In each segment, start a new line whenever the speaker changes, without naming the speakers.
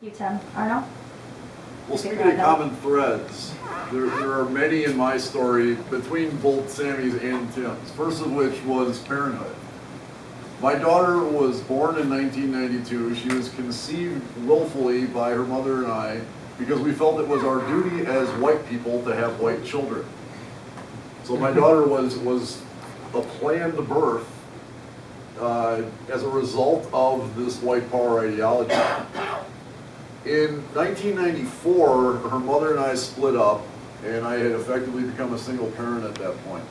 You, Tim. Arno?
Well, speaking of common threads, there are many in my story between both Sammy's and Tim's, first of which was parenthood. My daughter was born in 1992. She was conceived willfully by her mother and I because we felt it was our duty as white people to have white children. So my daughter was a planned birth as a result of this white power ideology. In 1994, her mother and I split up, and I had effectively become a single parent at that point.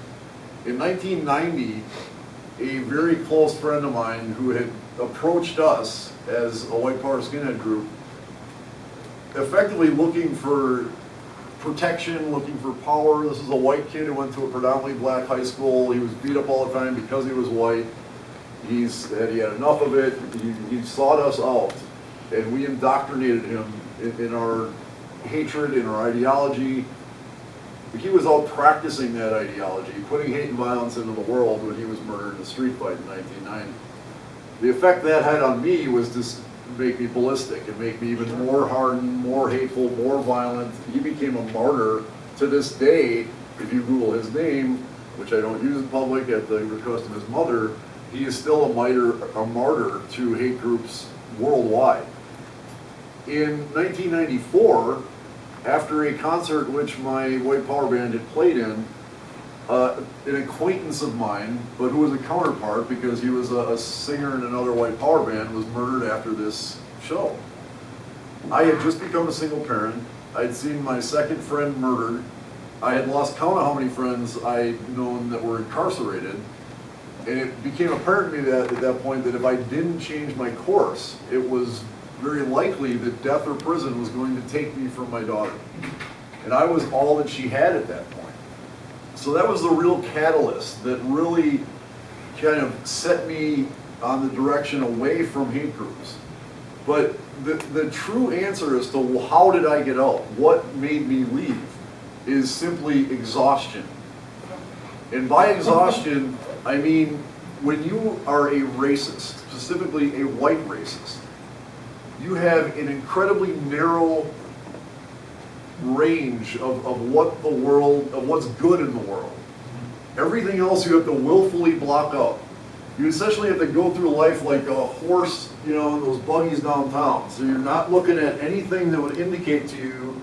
In 1990, a very close friend of mine who had approached us as a white power skinhead group, effectively looking for protection, looking for power. This is a white kid who went to a predominantly black high school. He was beat up all the time because he was white. He had enough of it. He sought us out. And we indoctrinated him in our hatred, in our ideology. He was out practicing that ideology, putting hate and violence into the world when he was murdered in a street fight in 1990. The effect that had on me was to make me ballistic and make me even more hardened, more hateful, more violent. He became a martyr to this day. If you Google his name, which I don't use in public at the request of his mother, he is still a martyr to hate groups worldwide. In 1994, after a concert which my white power band had played in, an acquaintance of mine, but who was a counterpart because he was a singer in another white power band, was murdered after this show. I had just become a single parent. I'd seen my second friend murdered. I had lost count of how many friends I'd known that were incarcerated. And it became apparent to me that at that point that if I didn't change my course, it was very likely that death or prison was going to take me from my daughter. And I was all that she had at that point. So that was the real catalyst that really kind of set me on the direction away from hate groups. But the true answer as to how did I get out, what made me leave, is simply exhaustion. And by exhaustion, I mean when you are a racist, specifically a white racist, you have an incredibly narrow range of what the world, of what's good in the world. Everything else you have to willfully block out. You essentially have to go through life like a horse, in those buggies downtown. So you're not looking at anything that would indicate to you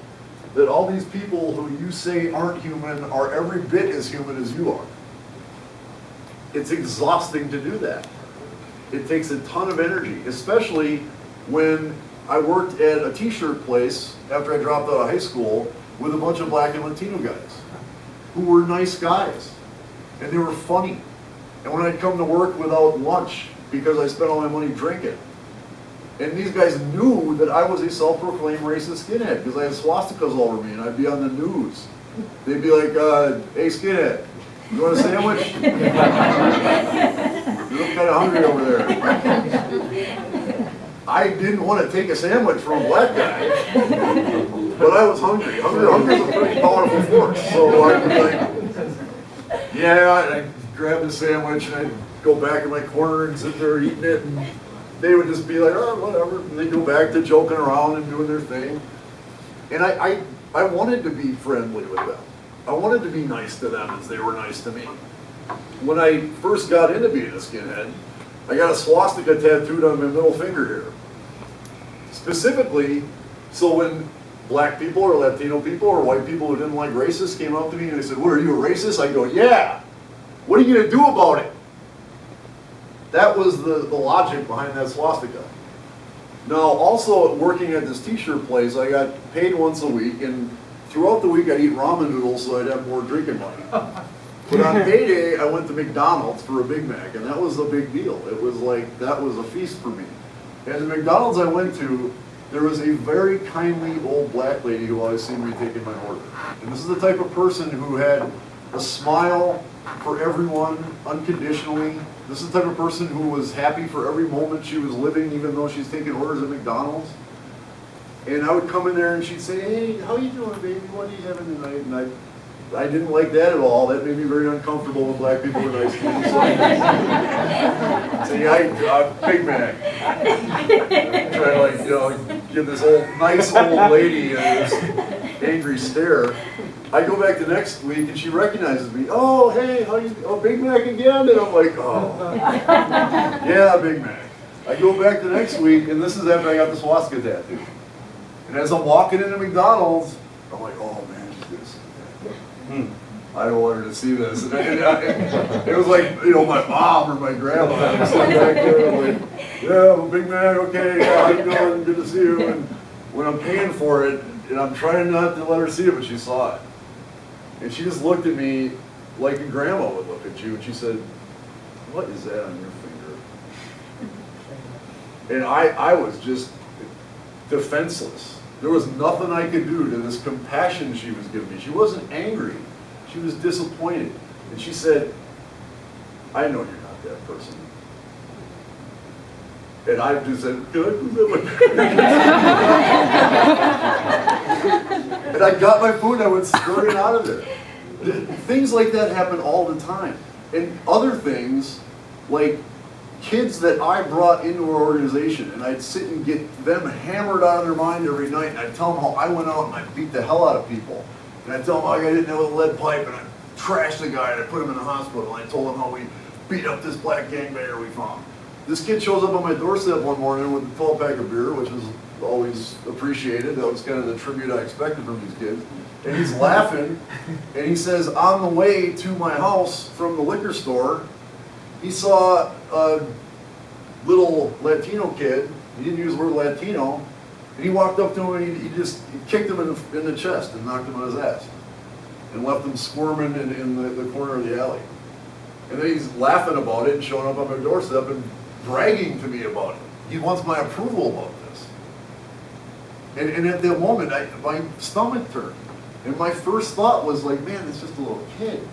that all these people who you say aren't human are every bit as human as you are. It's exhausting to do that. It takes a ton of energy, especially when I worked at a t-shirt place after I dropped out of high school with a bunch of black and Latino guys who were nice guys and they were funny. And when I'd come to work without lunch because I spent all my money drinking, and these guys knew that I was a self-proclaimed racist skinhead because I had swastikas all over me and I'd be on the news. They'd be like, hey skinhead, you want a sandwich? You look kind of hungry over there. I didn't want to take a sandwich from a black guy, but I was hungry. Hunger is a pretty powerful force. So I'd be like, yeah, I'd grab the sandwich and I'd go back in my corner and sit there eating it, and they would just be like, oh, whatever. And they'd go back to joking around and doing their thing. And I wanted to be friendly with them. I wanted to be nice to them as they were nice to me. When I first got into being a skinhead, I got a swastika tattooed on my middle finger here. Specifically, so when black people or Latino people or white people who didn't like racists came up to me and they said, what, are you a racist? I go, yeah. What are you going to do about it? That was the logic behind that swastika. Now, also working at this t-shirt place, I got paid once a week, and throughout the week I'd eat ramen noodles so I'd have more drinking money. But on payday, I went to McDonald's for a Big Mac, and that was a big deal. It was like, that was a feast for me. And the McDonald's I went to, there was a very kindly old black lady who always seemed to be taking my order. And this is the type of person who had a smile for everyone, unconditionally. This is the type of person who was happy for every moment she was living, even though she's taking orders at McDonald's. And I would come in there and she'd say, hey, how you doing, baby? What are you having tonight? And I didn't like that at all. That made me very uncomfortable when black people were nice to me. So I say, Big Mac. Try to give this nice old lady this angry stare. I go back the next week and she recognizes me. Oh, hey, Big Mac again? And I'm like, oh, yeah, Big Mac. I go back the next week, and this is after I got the swastika tattoo. And as I'm walking into McDonald's, I'm like, oh man, she's gonna see that. I don't want her to see this. And it was like, my mom or my grandma. I was sitting back there, I'm like, yeah, well, Big Mac, okay, yeah, how you doing? Good to see you. And when I'm paying for it, and I'm trying not to let her see it, but she saw it. And she just looked at me like a grandma would look at you, and she said, what is that on your finger? And I was just defenseless. There was nothing I could do to this compassion she was giving me. She wasn't angry. She was disappointed. And she said, I know you're not that person. And I just said, good. And I got my food and I went scurrying out of there. Things like that happen all the time. And other things, like kids that I brought into our organization, and I'd sit and get them hammered out of their mind every night, and I'd tell them how I went out and I beat the hell out of people. And I'd tell them how I got hit with a lead pipe, and I trashed the guy, and I put him in the hospital, and I told them how we beat up this black gangbanger we found. This kid shows up on my doorstep one morning with a 12-pack of beer, which was always appreciated. That was kind of the tribute I expected from these kids. And he's laughing, and he says, on the way to my house from the liquor store, he saw a little Latino kid. He didn't use the word Latino. And he walked up to him and he kicked him in the chest and knocked him on his ass. And left him squirming in the corner of the alley. And then he's laughing about it and showing up on my doorstep and bragging to me about it. He wants my approval about this. And at that moment, my stomach turned. And my first thought was like, man, it's just a little kid.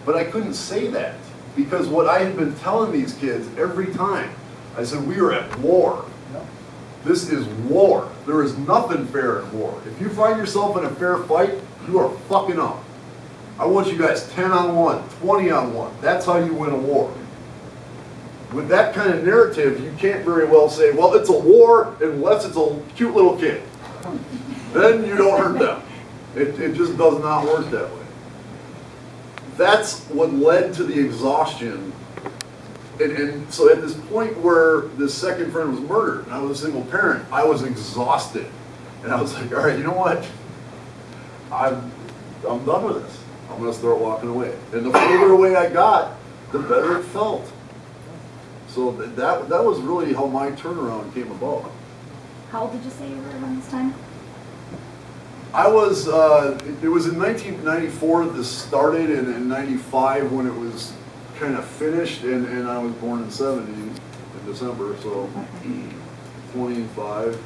But I couldn't say that, because what I had been telling these kids every time, I said, we are at war. This is war. There is nothing fair in war. If you find yourself in a fair fight, you are fucking up. I want you guys 10-on-1, 20-on-1. That's how you win a war. With that kind of narrative, you can't very well say, well, it's a war unless it's a cute little kid. Then you don't hurt them. It just does not work that way. That's what led to the exhaustion. And so at this point where this second friend was murdered, and I was a single parent, I was exhausted. And I was like, all right, you know what? I'm done with this. I'm going to start walking away. And the further away I got, the better it felt. So that was really how my turnaround came about.
How old did you say you were around this time?
I was, it was in 1994 that this started, and in 95 when it was kind of finished, and I was born in 70 in December, so okay. 25.
Okay.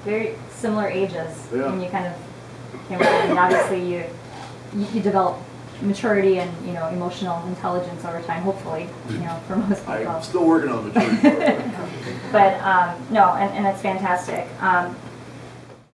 Very similar ages.
Yeah.
And you kind of came around, and obviously you develop maturity and, emotional intelligence over time, hopefully, for most people.
I'm still working on maturity.
But, no, and it's fantastic.